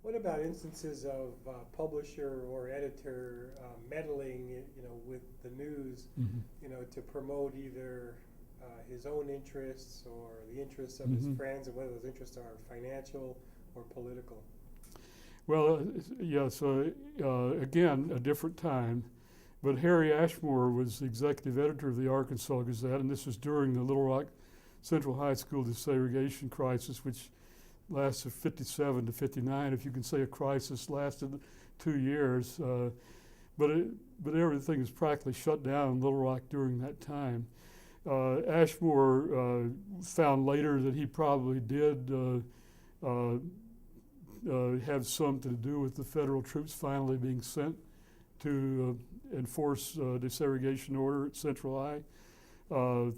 What about instances of publisher or editor meddling, with the news, Hmm. to promote either his own interests or the interests of his Hmm. friends, and whether those interests are financial or political? Well, yeah, so again, a different time. But Harry Ashmore was the executive editor of the Arkansas Gazette, and this was during the Little Rock Central High School desegregation crisis, which lasted 57 to 59. If you can say a crisis lasted 2 years, but it, but everything was practically shut down in Little Rock during that time. Ashmore found later that he probably did have something to do with the federal troops finally being sent to enforce desegregation order at Central High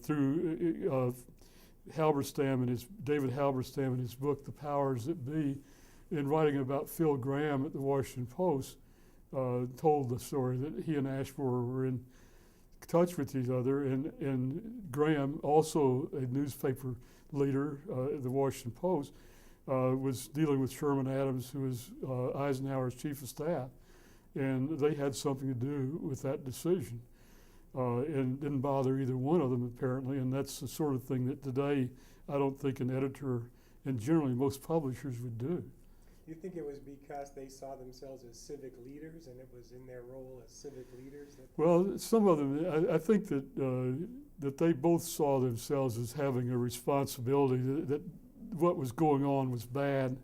through Halberstam and David Halberstam in his book The Powers That Be, in writing about Phil Graham at the Washington Post, told the story that he and Ashmore were in touch with each other, and Graham, also a newspaper leader at the Washington Post, was dealing with Sherman Adams, who was Eisenhower's chief of staff, and they had something to do with that decision. And didn't bother either one of them apparently, and that's the sort of thing that today I don't think an editor and generally most publishers would do. You think it was because they saw themselves as civic leaders, and it was in their role as civic leaders that? Well, some of them, I think that they both saw themselves as having a responsibility that what was going on was bad,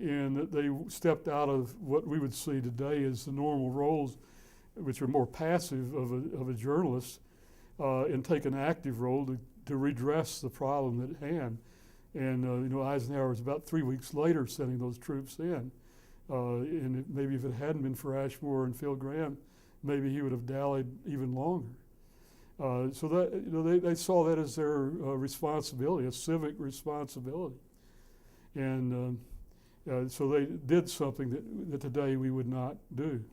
and that they stepped out of what we would see today as the normal roles, which are more passive of a journalist, and take an active role to redress the problem at hand. And Eisenhower was about 3 weeks later sending those troops in. And maybe if it hadn't been for Ashmore and Phil Graham, maybe he would have dallied even longer. So that they saw that as their responsibility, a civic responsibility, and so they did something that today we would not do.